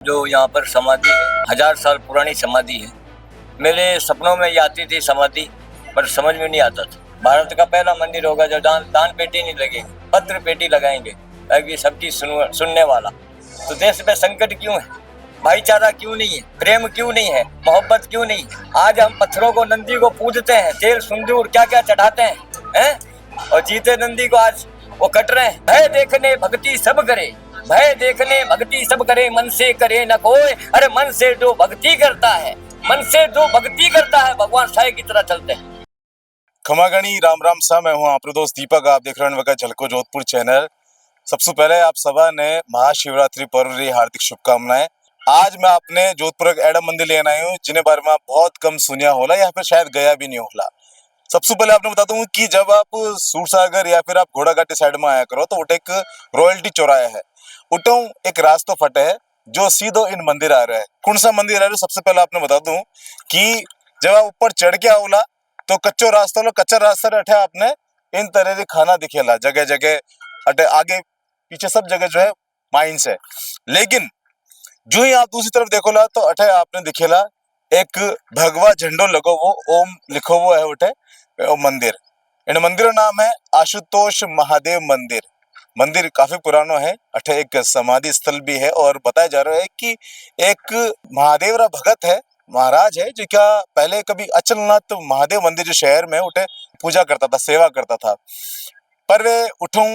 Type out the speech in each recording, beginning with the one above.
जो यहाँ पर समाधि है, 1000 साल पुरानी समाधि है। मेरे सपनों में ये आती थी समाधि, पर समझ में नहीं आता था। भारत का पहला मंदिर होगा जो दान पेटी नहीं लगेगी, पत्र पेटी लगाएंगे ताकि सबकी सुनने वाला। तो देश में संकट क्यों है, भाईचारा क्यों नहीं है, प्रेम क्यों नहीं है, मोहब्बत क्यों नहीं है? आज हम पत्थरों को, नंदी को पूजते हैं, तेल सिंदूर क्या क्या चढ़ाते हैं? और जीते नंदी को आज वो कट रहे हैं। भय देखने भक्ति सब करे, भय देखने भक्ति सब करे, मन से करे न कोई। अरे मन से जो भक्ति करता है, मन से जो भक्ति करता है, भगवान साई की तरह चलते हैं। खमागणी राम राम सा, मैं हूँ आपका दोस्त दीपक। आप देख रहे हैं झलको जोधपुर चैनल। सबसे पहले आप सभा ने महाशिवरात्रि पर्व की हार्दिक शुभकामनाएं। आज मैं अपने जोधपुर एक ऐडम मंदिर लेना आई हूँ, जिन्हें बारे में आप बहुत कम सुनिया होला या फिर शायद गया भी नहीं होला। सबसे पहले आपने बता दूं कि जब आप सूरसागर या फिर आप घोड़ाघाटी साइड में आया करो तो उठे एक रॉयल्टी चौराया है, उठो एक रास्ता फटे है जो सीधो इन मंदिर आ रहा है। कौन सा मंदिर आ रहा है? सबसे पहले आपने बता दूं कि जब आप ऊपर चढ़ के आओला तो कच्चो रास्ता लो, कच्चा रास्ता अठे आपने इन तरह के खाना दिखेला, जगह जगह अटे आगे पीछे सब जगह जो है माइंस है। लेकिन जो ही आप दूसरी तरफ देखोला तो अठे आपने दिखेला एक भगवा झंडो लगो, वो ओम लिखो वो है उठे मंदिर। इन मंदिर का नाम है आशुतोष महादेव मंदिर। मंदिर काफी पुरानो है, अठे एक समाधि स्थल भी है और बताया जा रहा है कि एक महादेव रा भगत है, महाराज है, जो क्या पहले कभी अचलनाथ महादेव मंदिर जो शहर में उठे पूजा करता था, सेवा करता था। पर वे उठूं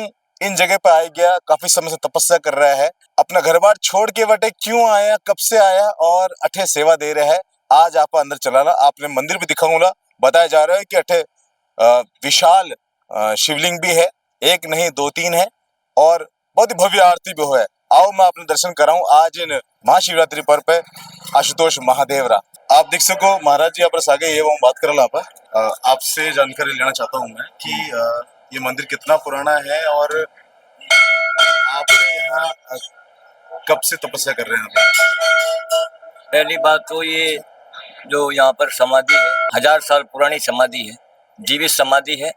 इन जगह पे आ गया, काफी समय से तपस्या कर रहा है, अपना घर बार छोड़ के बटे क्यों आया, कब से आया और अठे सेवा दे रहा है। आज आप अंदर चलाना, आपने मंदिर भी दिखाऊंगा। बताया जा रहा है कि अठे विशाल शिवलिंग भी है, एक नहीं दो तीन है और बहुत ही भव्य आरती भी है। आओ मैं अपने दर्शन कराऊं आज इन महाशिवरात्रि पर्व पे आशुतोष महादेव रा। आप देख सको महाराज जी आप आगे ये वो बात करला आपसे जानकारी लेना चाहता हूँ मैं कि ये मंदिर कितना पुराना है और आपने यहाँ कब से तपस्या कर रहे हैं? पहली बात तो ये जो यहाँ पर समाधि है, 1000 साल पुरानी समाधि है, जीवित समाधि है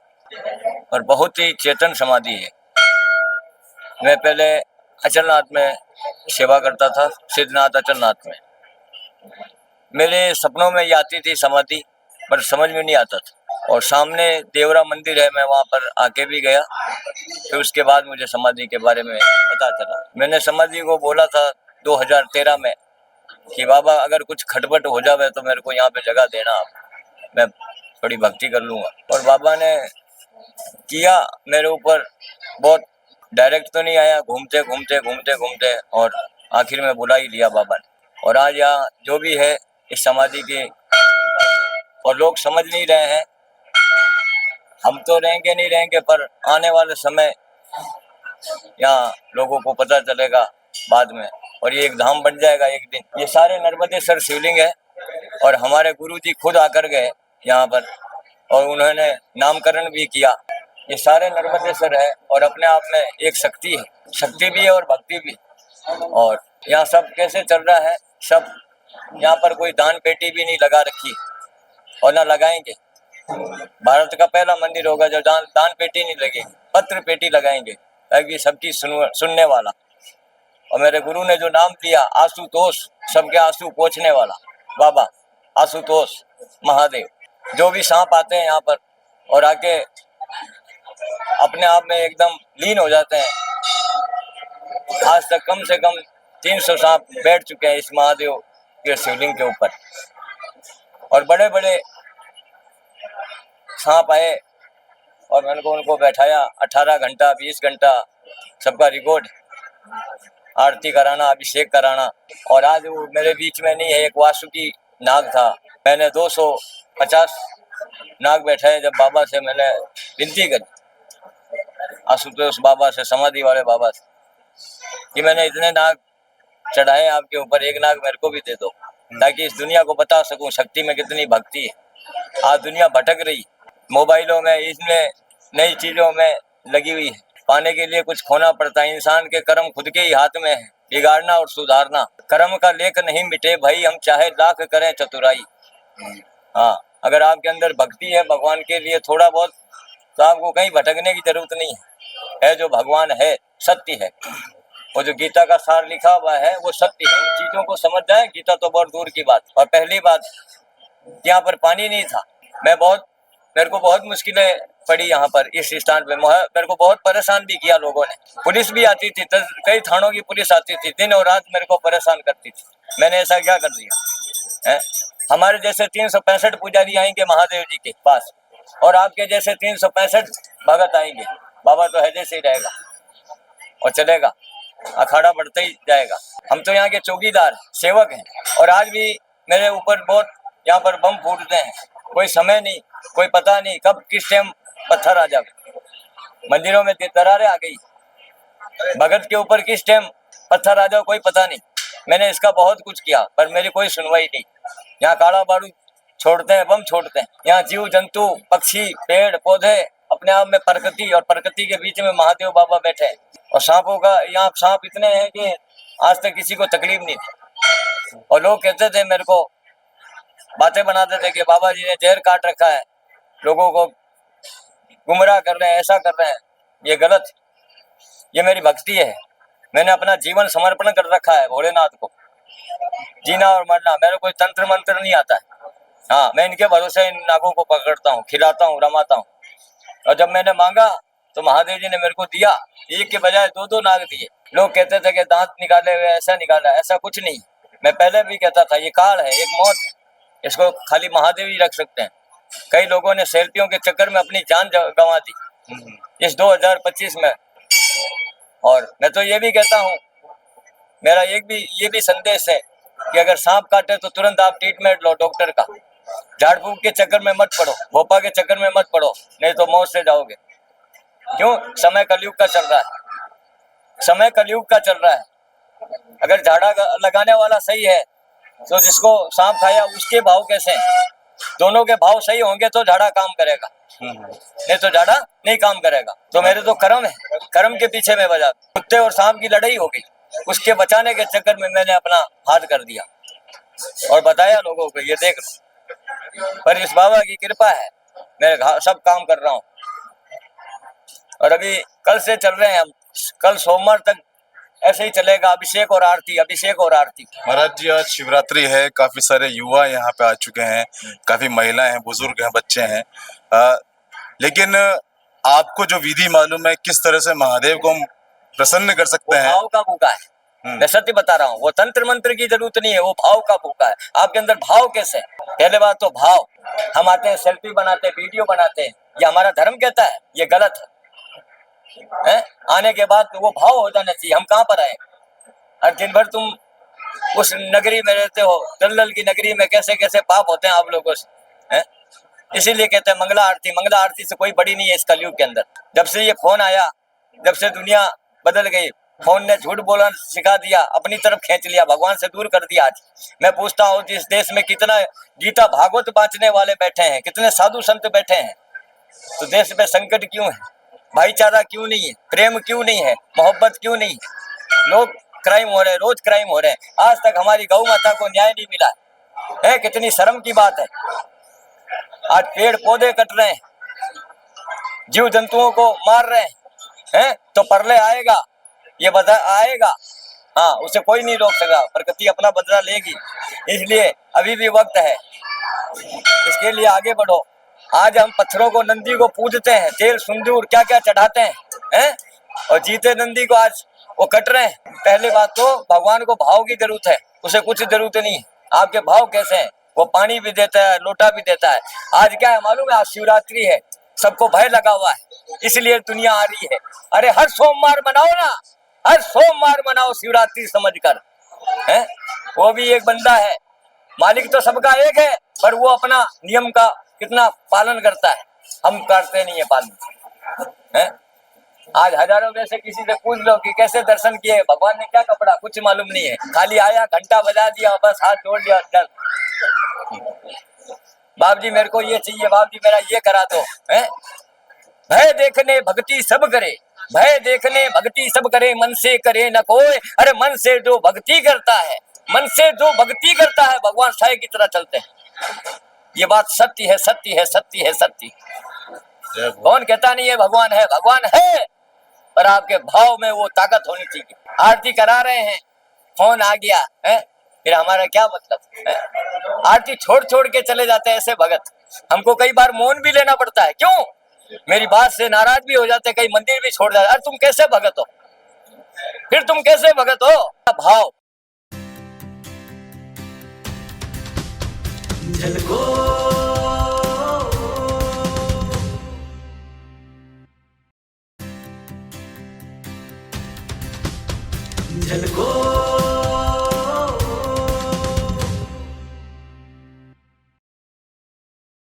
और बहुत ही चेतन समाधि है। मैं पहले अचलनाथ में सेवा करता था, सिद्धनाथ अचलनाथ में। मेरे सपनों में ये आती थी समाधि, पर समझ में नहीं आता था। और सामने देवरा मंदिर है, मैं वहाँ पर आके भी गया, फिर उसके बाद मुझे समाधि के बारे में पता चला। मैंने समाधि को बोला था 2013 में कि बाबा अगर कुछ खटपट हो जावे तो मेरे को यहाँ पे जगह देना, आप मैं थोड़ी भक्ति कर लूँगा। और बाबा ने किया मेरे ऊपर, बहुत डायरेक्ट तो नहीं आया, घूमते घूमते घूमते घूमते और आखिर में बुला ही लिया बाबा ने। और आज यहाँ जो भी है इस समाधि के, और लोग समझ नहीं रहे हैं, हम तो रहेंगे नहीं रहेंगे, पर आने वाले समय यहाँ लोगों को पता चलेगा बाद में, और ये एक धाम बन जाएगा एक दिन। ये सारे नर्मदेश्वर शिवलिंग है और हमारे गुरुजी खुद आकर गए यहाँ पर और उन्होंने नामकरण भी किया। ये सारे नर्मदेश्वर है और अपने आप में एक शक्ति है, शक्ति भी है और भक्ति भी। और यहाँ सब कैसे चल रहा है, सब यहाँ पर कोई दान पेटी भी नहीं लगा रखी और ना लगाएंगे। भारत का पहला मंदिर होगा जो दान पेटी नहीं लगेगी, पत्र पेटी लगाएंगे ताकि सबकी सुनने वाला। और मेरे गुरु ने जो नाम दिया आशुतोष, सबके आंसू पोंछने वाला बाबा आशुतोष महादेव। जो भी सांप आते हैं यहाँ पर और आके अपने आप में एकदम लीन हो जाते हैं। आज तक कम से कम 300 सांप बैठ चुके हैं इस महादेव के शिवलिंग के ऊपर। और बड़े बड़े सांप आए और मैंने को उनको बैठाया 18 घंटा 20 घंटा, सबका रिकॉर्ड, आरती कराना, अभिषेक कराना। और आज वो मेरे बीच में नहीं है, एक वासुकी नाग था, मैंने 250 नाग बैठाए। जब बाबा से मैंने विनती करी, आशुतोष बाबा से, समाधि वाले बाबा से, कि मैंने इतने नाग चढ़ाए आपके ऊपर, एक नाग मेरे को भी दे दो ताकि इस दुनिया को बता सकूं शक्ति में कितनी भक्ति है। आज दुनिया भटक रही, मोबाइलों में, इसमें नई चीजों में लगी हुई है। पाने के लिए कुछ खोना पड़ता है। इंसान के कर्म खुद के ही हाथ में है, बिगाड़ना और सुधारना। कर्म का लेख नहीं मिटे भाई, हम चाहे लाख करें चतुराई। हाँ, अगर आपके अंदर भक्ति है भगवान के लिए थोड़ा बहुत, तो आपको कहीं भटकने की जरूरत नहीं है। जो भगवान है सत्य है। वो जो गीता का सार लिखा हुआ है वो सत्य है। उन चीजों को समझ जाए, गीता तो बहुत दूर की बात। और पहली बात, यहाँ पर पानी नहीं था। मेरे को बहुत मुश्किलें पड़ी यहाँ पर इस स्थान पे। मेरे को बहुत परेशान भी किया लोगों ने। पुलिस भी आती थी, कई थानों की पुलिस आती थी, दिन और रात मेरे को परेशान करती थी। मैंने ऐसा क्या कर दिया है? हमारे जैसे 365 पुजारी आएंगे महादेव जी के पास, और आपके जैसे 365 भगत आएंगे। बाबा तो है जैसे ही रहेगा और चलेगा, अखाड़ा बढ़ता ही जाएगा। हम तो यहाँ के चौकीदार सेवक हैं, और आज भी मेरे ऊपर बहुत यहाँ पर बम फूटते हैं। कोई समय नहीं, कोई पता नहीं कब किस टाइम पत्थर आ जाए। मंदिरों में दरारें आ गई, भगत के ऊपर किस टाइम पत्थर आ जाओ कोई पता नहीं। मैंने इसका बहुत कुछ किया पर मेरी कोई सुनवाई नहीं। यहाँ काला बारूद छोड़ते हैं, बम छोड़ते हैं। यहाँ जीव जंतु, पक्षी, पेड़ पौधे, अपने आप में प्रकृति, और प्रकृति के बीच में महादेव बाबा बैठे हैं। और सांपों का, यहाँ सांप इतने हैं कि आज तक किसी को तकलीफ नहीं थी। और लोग कहते थे मेरे को, बातें बनाते थे कि बाबा जी ने जहर काट रखा है, लोगों को गुमराह कर रहे हैं, ऐसा कर रहे हैं। ये गलत, ये मेरी भक्ति है। मैंने अपना जीवन समर्पण कर रखा है भोलेनाथ को। जीना और मरना, मेरे कोई तंत्र मंत्र नहीं आता है। हाँ, मैं इनके भरोसे इन नागों को पकड़ता हूँ, खिलाता हूँ, रमाता हूँ। और जब मैंने मांगा तो महादेव जी ने मेरे को दिया। एक के बजाय दो दो नाग दिए। लोग कहते थे कि दांत निकाले हुए, ऐसा निकाला, ऐसा कुछ नहीं। मैं पहले भी कहता था ये काल है, एक मौत है, इसको खाली महादेव ही रख सकते हैं। कई लोगों ने सेल्फियों के चक्कर में अपनी जान गंवा दी इस 2025 में। और मैं तो ये भी कहता हूँ, मेरा ये भी संदेश है कि अगर सांप काटे तो तुरंत आप ट्रीटमेंट लो डॉक्टर का। झाड़ फूक के चक्कर में मत पड़ो, भोपा के चक्कर में मत पड़ो, नहीं तो मौत से जाओगे। क्यों? समय कलयुग का चल रहा है, समय कलयुग का चल रहा है। अगर झाड़ा लगाने वाला सही है तो जिसको सांप खाया उसके भाव कैसे हैं? दोनों के भाव सही होंगे तो झाड़ा काम करेगा, नहीं तो झाड़ा नहीं काम करेगा। तो मेरे तो कर्म है, कर्म के पीछे में बजा। कुत्ते और सांप की लड़ाई हो गई, उसके बचाने के चक्कर में मैंने अपना हाथ कर दिया और बताया लोगों को ये देख लो। पर इस बाबा की कृपा है, मैं सब काम कर रहा हूँ। और अभी कल से चल रहे हैं हम, कल सोमवार तक ऐसे ही चलेगा, अभिषेक और आरती, अभिषेक और आरती। महाराज जी, आज शिवरात्रि है, काफी सारे युवा यहाँ पे आ चुके हैं, काफी महिलाएं हैं, बुजुर्ग हैं, बच्चे हैं। लेकिन आपको जो विधि मालूम है किस तरह से महादेव को हम प्रसन्न कर सकते हैं? भाव का भूखा है, मैं सत्य बता रहा हूँ। वो तंत्र मंत्र की जरूरत नहीं है, वो भाव का भूखा है। आपके अंदर भाव कैसे? पहले बात तो भाव। हम आते हैं, सेल्फी बनाते हैं, वीडियो बनाते हैं, ये हमारा धर्म कहता है, ये गलत है। आने के बाद तो वो भाव हो जाना चाहिए। हम कहाँ पर आए? हर दिन भर तुम उस नगरी में रहते हो, दलदल की नगरी में, कैसे कैसे पाप होते हैं आप लोगों से, हैं? इसीलिए कहते हैं मंगला आरती। मंगला आरती से कोई बड़ी नहीं है इस कलयुग के अंदर। जब से ये फोन आया, जब से दुनिया बदल गई, फोन ने झूठ बोलना सिखा दिया, अपनी तरफ खींच लिया, भगवान से दूर कर दिया। आज मैं पूछता हूँ, जिस देश में कितना गीता भागवत बांचने वाले बैठे हैं, कितने साधु संत बैठे हैं, तो देश में संकट क्यों है? भाईचारा क्यों नहीं है? प्रेम क्यों नहीं है? मोहब्बत क्यों नहीं है? लोग क्राइम हो रहे हैं, रोज क्राइम हो रहे हैं। आज तक हमारी गौ माता को न्याय नहीं मिला है। कितनी शर्म की बात है। आज पेड़ पौधे कट रहे हैं, जीव जंतुओं को मार रहे हैं, तो प्रलय आएगा, ये बता आएगा। हाँ, उसे कोई नहीं रोक सका, प्रकृति अपना बदला लेगी। इसलिए अभी भी वक्त है, इसके लिए आगे बढ़ो। आज हम पत्थरों को, नंदी को पूजते हैं, तेल सिंदूर क्या क्या चढ़ाते हैं, और जीते नंदी को आज वो कट रहे हैं। पहली बात तो भगवान को भाव की जरूरत है, उसे कुछ जरूरत नहीं है। आपके भाव कैसे हैं? वो पानी भी देता है, लोटा भी देता है। आज क्या है मालूम है? आज शिवरात्रि है, सबको भय लगा हुआ है, इसलिए दुनिया आ रही है। अरे हर सोमवार मनाओ ना, हर सोमवार मनाओ शिवरात्रि समझकर, है? वो भी एक बंदा है, मालिक तो सबका एक है, पर वो अपना नियम का कितना पालन करता है, हम करते नहीं है पालन, है? आज हजारों में से किसी से पूछ लो कि कैसे दर्शन किए, भगवान ने क्या कपड़ा, कुछ मालूम नहीं है। खाली आया, घंटा बजा दिया, बस हाथ जोड़ दिया, डर। बाप जी मेरे को ये चाहिए, बाप जी मेरा ये करा दो, है? भय देखने भक्ति सब करे, भय देखने भक्ति सब करे, मन से करे न कोई। अरे मन से जो भक्ति करता है, मन से जो भक्ति करता है, भगवान साय की तरह चलते हैं। ये बात सत्य है, सत्य है, सत्य है, सत्य। कौन कहता नहीं है भगवान है? भगवान है, और आपके भाव में वो ताकत होनी चाहिए। आरती करा रहे हैं, फोन आ गया है, फिर हमारा क्या मतलब है? आरती छोड़ छोड़ के चले जाते हैं ऐसे भगत। हमको कई बार मौन भी लेना पड़ता है, क्यों? मेरी बात से नाराज भी हो जाते, कई मंदिर भी छोड़ जाते। अरे तुम कैसे भगत हो? फिर तुम कैसे भगत हो? भाव झलको झलको